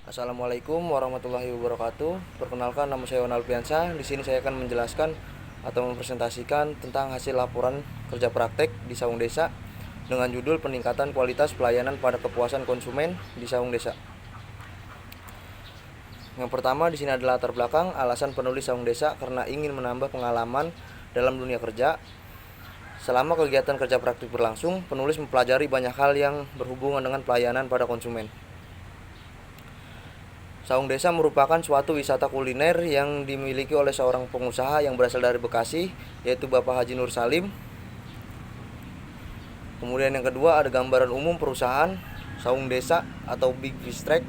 Assalamualaikum warahmatullahi wabarakatuh. Perkenalkan, nama saya Wan Alfiansyah. Di sini saya akan menjelaskan atau mempresentasikan tentang hasil laporan kerja praktek di Saung Desa dengan judul peningkatan kualitas pelayanan pada kepuasan konsumen di Saung Desa. Yang pertama di sini adalah latar belakang alasan penulis Saung Desa karena ingin menambah pengalaman dalam dunia kerja. Selama kegiatan kerja praktik berlangsung, penulis mempelajari banyak hal yang berhubungan dengan pelayanan pada konsumen. Saung Desa merupakan suatu wisata kuliner yang dimiliki oleh seorang pengusaha yang berasal dari Bekasi, yaitu Bapak Haji Nur Salim. Kemudian yang kedua ada gambaran umum perusahaan Saung Desa atau Big Fish Track.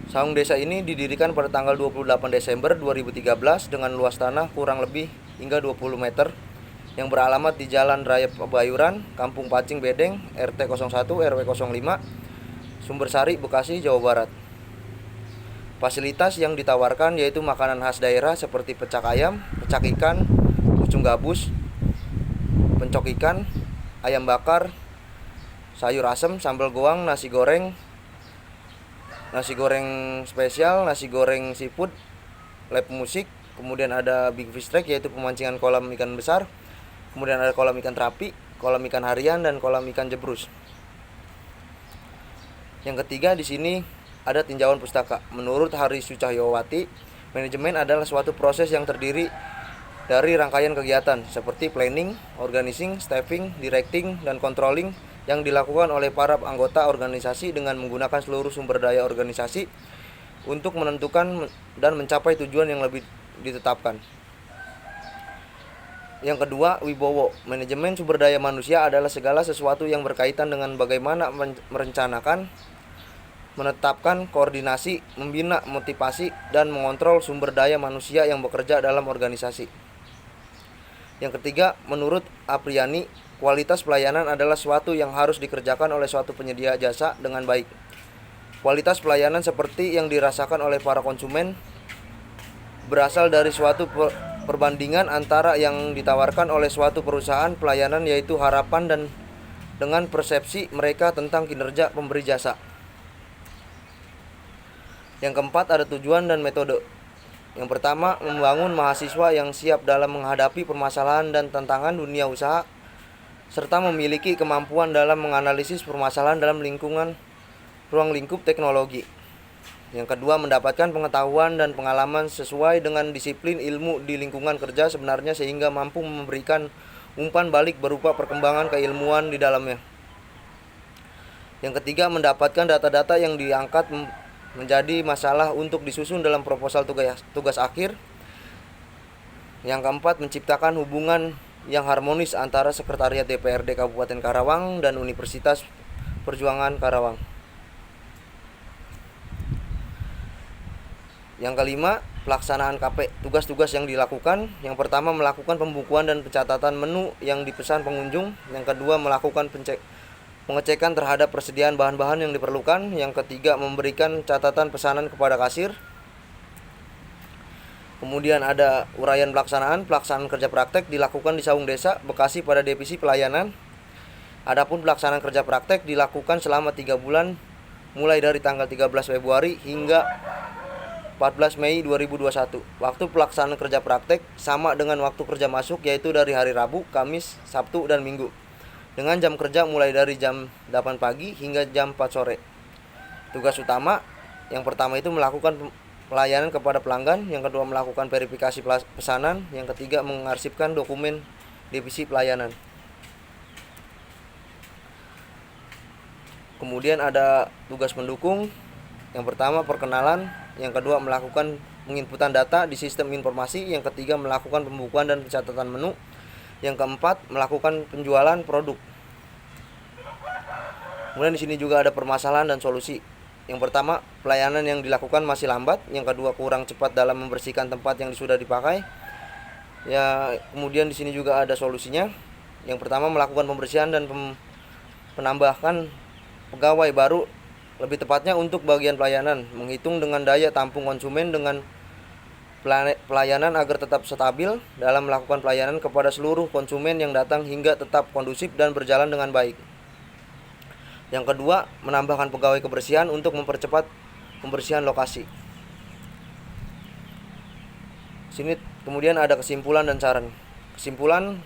Saung Desa ini didirikan pada tanggal 28 Desember 2013 dengan luas tanah kurang lebih hingga 20 meter yang beralamat di Jalan Raya Pebayuran, Kampung Pacing Bedeng, RT 01 RW 05, Sumbersari, Bekasi, Jawa Barat. Fasilitas yang ditawarkan yaitu makanan khas daerah seperti pecak ayam, pecak ikan, pucung gabus, pencok ikan, ayam bakar, sayur asem, sambal goang, nasi goreng spesial, nasi goreng seafood, live musik, kemudian ada Big Fish Track yaitu pemancingan kolam ikan besar, kemudian ada kolam ikan terapi, kolam ikan harian, dan kolam ikan jebrus. Yang ketiga di sini ada tinjauan pustaka. Menurut Harisu Cahyawati, manajemen adalah suatu proses yang terdiri dari rangkaian kegiatan seperti planning, organizing, staffing, directing, dan controlling yang dilakukan oleh para anggota organisasi dengan menggunakan seluruh sumber daya organisasi untuk menentukan dan mencapai tujuan yang lebih ditetapkan. Yang kedua, Wibowo. Manajemen sumber daya manusia adalah segala sesuatu yang berkaitan dengan bagaimana merencanakan, menetapkan, koordinasi, membina, motivasi, dan mengontrol sumber daya manusia yang bekerja dalam organisasi. Yang ketiga, menurut Apriani, kualitas pelayanan adalah suatu yang harus dikerjakan oleh suatu penyedia jasa dengan baik. Kualitas pelayanan seperti yang dirasakan oleh para konsumen berasal dari suatu perbandingan antara yang ditawarkan oleh suatu perusahaan pelayanan yaitu harapan dan dengan persepsi mereka tentang kinerja pemberi jasa. Yang keempat ada tujuan dan metode. Yang pertama, membangun mahasiswa yang siap dalam menghadapi permasalahan dan tantangan dunia usaha serta memiliki kemampuan dalam menganalisis permasalahan dalam ruang lingkup teknologi. Yang kedua, mendapatkan pengetahuan dan pengalaman sesuai dengan disiplin ilmu di lingkungan kerja sebenarnya sehingga mampu memberikan umpan balik berupa perkembangan keilmuan di dalamnya. Yang ketiga, mendapatkan data-data yang diangkat menjadi masalah untuk disusun dalam proposal tugas akhir. Yang keempat, menciptakan hubungan yang harmonis antara Sekretariat DPRD Kabupaten Karawang dan Universitas Perjuangan Karawang. Yang kelima, pelaksanaan KP. Tugas-tugas yang dilakukan, yang pertama melakukan pembukuan dan pencatatan menu yang dipesan pengunjung. Yang kedua, melakukan pengecekan terhadap persediaan bahan-bahan yang diperlukan. Yang ketiga, memberikan catatan pesanan kepada kasir. Kemudian ada uraian pelaksanaan kerja praktek dilakukan di Saung Desa, Bekasi pada divisi pelayanan. Adapun pelaksanaan kerja praktek dilakukan selama 3 bulan mulai dari tanggal 13 Februari hingga 14 Mei 2021. Waktu pelaksanaan kerja praktek sama dengan waktu kerja masuk yaitu dari hari Rabu, Kamis, Sabtu, dan Minggu. Dengan jam kerja mulai dari jam 8 pagi hingga jam 4 sore. Tugas utama yang pertama itu melakukan pelayanan kepada pelanggan, yang kedua melakukan verifikasi pesanan, yang ketiga mengarsipkan dokumen divisi pelayanan. Kemudian ada tugas pendukung. Yang pertama perkenalan, yang kedua melakukan penginputan data di sistem informasi, yang ketiga melakukan pembukuan dan pencatatan menu, yang keempat, melakukan penjualan produk. Kemudian di sini juga ada permasalahan dan solusi. Yang pertama, pelayanan yang dilakukan masih lambat. Yang kedua, kurang cepat dalam membersihkan tempat yang sudah dipakai. Ya, kemudian di sini juga ada solusinya. Yang pertama, melakukan pembersihan dan penambahan pegawai baru, lebih tepatnya untuk bagian pelayanan, menghitung dengan daya tampung konsumen dengan pelayanan agar tetap stabil dalam melakukan pelayanan kepada seluruh konsumen yang datang hingga tetap kondusif dan berjalan dengan baik. Yang kedua, menambahkan pegawai kebersihan untuk mempercepat pembersihan lokasi. Sini kemudian ada kesimpulan dan saran. Kesimpulan,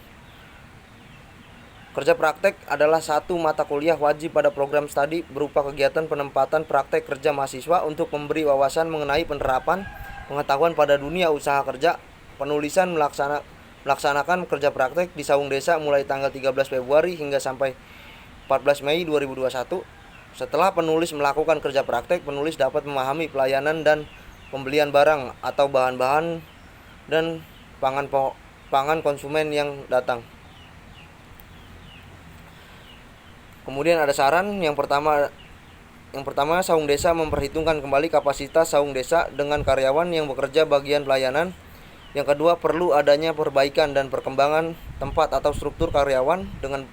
kerja praktek adalah satu mata kuliah wajib pada program studi berupa kegiatan penempatan praktek kerja mahasiswa untuk memberi wawasan mengenai penerapan pengetahuan pada dunia usaha kerja. Penulisan melaksanakan kerja praktek di Saung Desa mulai tanggal 13 Februari hingga sampai 14 Mei 2021. Setelah penulis melakukan kerja praktek, penulis dapat memahami pelayanan dan pembelian barang atau bahan-bahan dan pangan konsumen yang datang. Kemudian ada saran yang pertama, Saung Desa memperhitungkan kembali kapasitas Saung Desa dengan karyawan yang bekerja bagian pelayanan. Yang kedua, perlu adanya perbaikan dan perkembangan tempat atau struktur karyawan dengan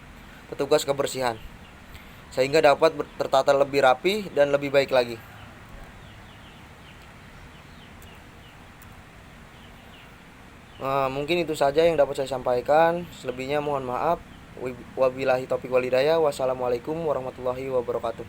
petugas kebersihan sehingga dapat tertata lebih rapi dan lebih baik lagi. Mungkin itu saja yang dapat saya sampaikan. Selebihnya mohon maaf. Wabillahi taufiq walhidayah. Wassalamualaikum warahmatullahi wabarakatuh.